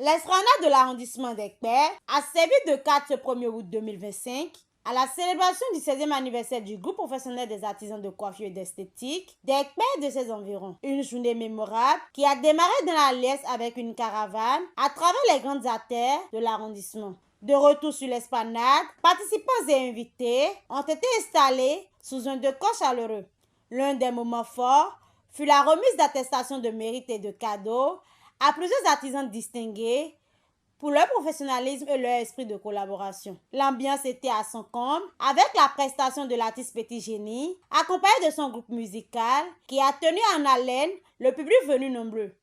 L'esplanade de l'arrondissement d'Ekpè a servi de cadre ce 1er août 2025 à la célébration du 16e anniversaire du groupe professionnel des artisans de coiffure et d'esthétique d'Ekpè et de ses environs. Une journée mémorable qui a démarré dans la liesse avec une caravane à travers les grandes artères de l'arrondissement. De retour sur l'esplanade, participants et invités ont été installés sous un décor chaleureux. L'un des moments forts fut la remise d'attestations de mérite et de cadeaux à plusieurs artisans distingués pour leur professionnalisme et leur esprit de collaboration. L'ambiance était à son comble avec la prestation de l'artiste Petit Génie, accompagné de son groupe musical qui a tenu en haleine le public venu nombreux.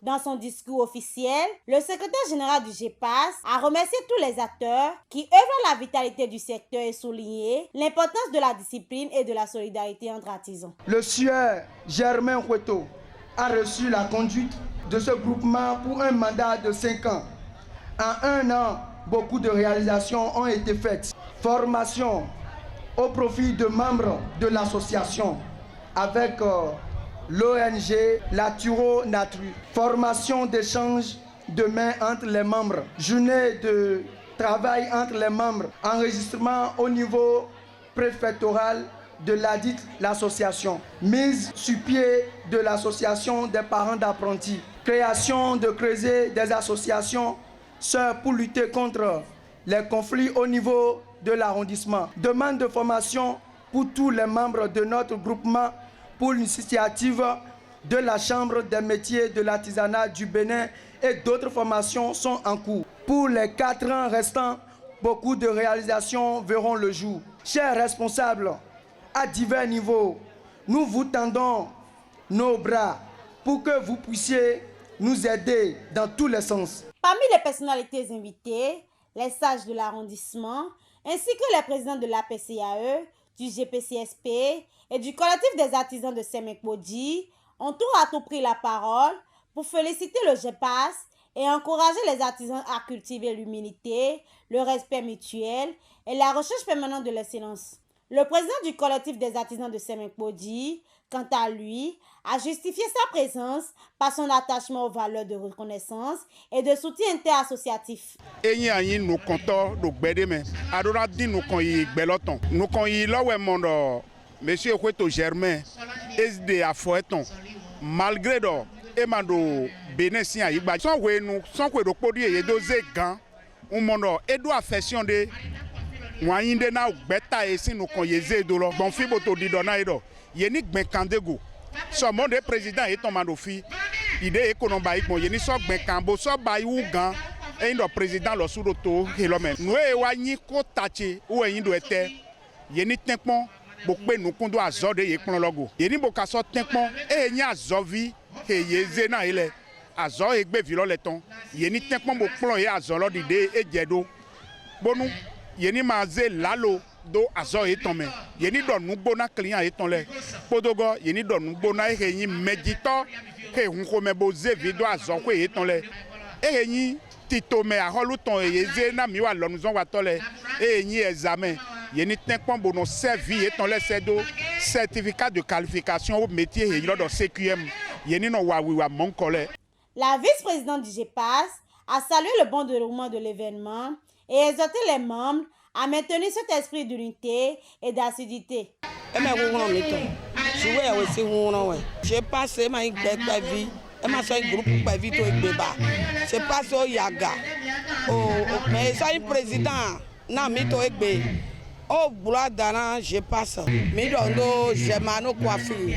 Dans son discours officiel, le secrétaire général du GEPAS a remercié tous les acteurs qui œuvrent à la vitalité du secteur et souligné l'importance de la discipline et de la solidarité entre artisans. Le sieur Germain Hueto a reçu la conduite de ce groupement pour un mandat de 5 ans. En 1 an, beaucoup de réalisations ont été faites. Formation au profit de membres de l'association avec l'ONG Laturo Natru, formation d'échange de mains entre les membres, journée de travail entre les membres, enregistrement au niveau préfectoral de l'association, mise sur pied de l'association des parents d'apprentis, création de creuset des associations sœurs pour lutter contre les conflits au niveau de l'arrondissement, demande de formation pour tous les membres de notre groupement pour l'initiative de la Chambre des métiers de l'artisanat du Bénin et d'autres formations sont en cours. Pour les 4 ans restants, beaucoup de réalisations verront le jour. Chers responsables, à divers niveaux, nous vous tendons nos bras pour que vous puissiez nous aider dans tous les sens. Parmi les personnalités invitées, les sages de l'arrondissement, ainsi que les présidents de l'APCAE, du GPCSP et du collectif des artisans de Semek-Bodji ont tour à tout pris la parole pour féliciter le GEPAS et encourager les artisans à cultiver l'humilité, le respect mutuel et la recherche permanente de l'excellence. Le président du collectif des artisans de Semek-Bodji, quant à lui, a justifié sa présence par son attachement aux valeurs de reconnaissance et de soutien interassociatif. Nous comptons Monsieur Hueto Germain, SD à Fouetton, malgré do, Emando Bénétien, son nous, son que le produit est dosé gant, mondo, et doit affection de Wayinde na beta et si nous connaissons de l'or, bon fibo to didona edo, Yenik Ben Kandego, son monde président est ton mandofi, idée économique, Yeni sok Ben Kambo, so bayou gant, et le président le sous l'auto, et l'homme. Nous éloignons Kotachi, où est Indoete, Yeni Tenkmon. Bokpe nous kondo azode ye klon logo yeni boka so tenpon e nya azovi e yeze na ile azo egbe vilo leton yeni tenpon bo klon ye azolo dide e jedo bonu yeni maze lalo do azo e ton men yeni do nu gbona client e ton le podogo yeni do nu gbona e yin medito e hun ko me bo ze video azo ko e ton le e yin tito me aholu ton e yeze na mi wa lo nu zon wa to le e yin examen. Yeni tenkpon bono servi et ton lesedo certificat de qualification au métier et de CQM. Yeni no wa monkole. La vice-présidente du GEPAS a salué le bon déroulement de l'événement et exhorté les membres à maintenir cet esprit d'unité et d'assiduité. Oh, boula dana, je passe. Mi dondo, Germano coiffure.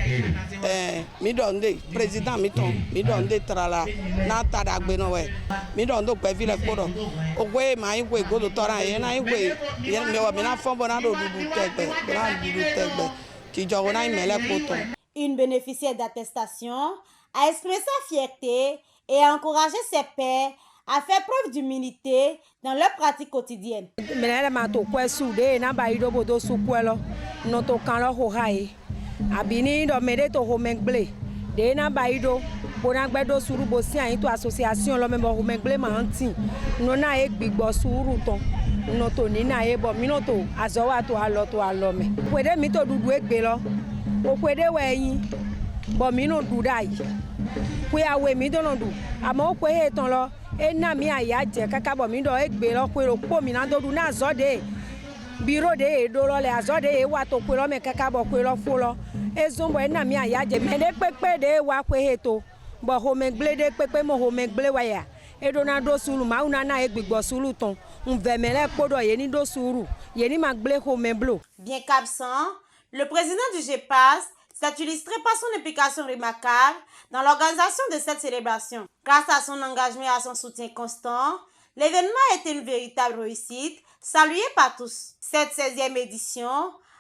Mi donde, président mi donde trala. Na tadagbe no we. Mi dondo pevi le kodo. Ogwe ma igwe godo tora ye na igwe. Ye me wa mina fombo na do dudu tegbe. Na dudu tegbe. Ki jogo na imele koto. Une bénéficiaire d'attestation a exprimé sa fierté et a encouragé ses pairs à faire preuve d'humilité dans leur pratique quotidienne. Ena mi ayaje kaka bo mi do egbe lo kwe ro po mi na do du na azode biro de do lo le azode e wa to kwe lo me kaka bo kwe lo fo lo ezombo ena mi ayaje me de pepe de wa kwe heto bo ho me gble de pepe mo ho me gble wa ya e do na do sulu ma una na egbigbo sulu ton un vemele podo ye ni do suru ye ni ma gble ho me blo. Bien qu'absent, le président du GEPAS s'est illustré par son implication remarquable dans l'organisation de cette célébration. Grâce à son engagement et à son soutien constant, l'événement a été une véritable réussite, saluée par tous. Cette 16e édition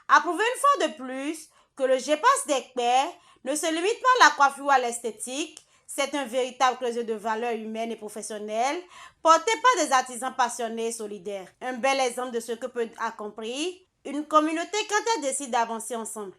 a prouvé une fois de plus que le GEPAS d'Ekpè ne se limite pas à la coiffure ou à l'esthétique. C'est un véritable creuset de valeurs humaines et professionnelles porté par des artisans passionnés et solidaires. Un bel exemple de ce que peut accomplir une communauté quand elle décide d'avancer ensemble.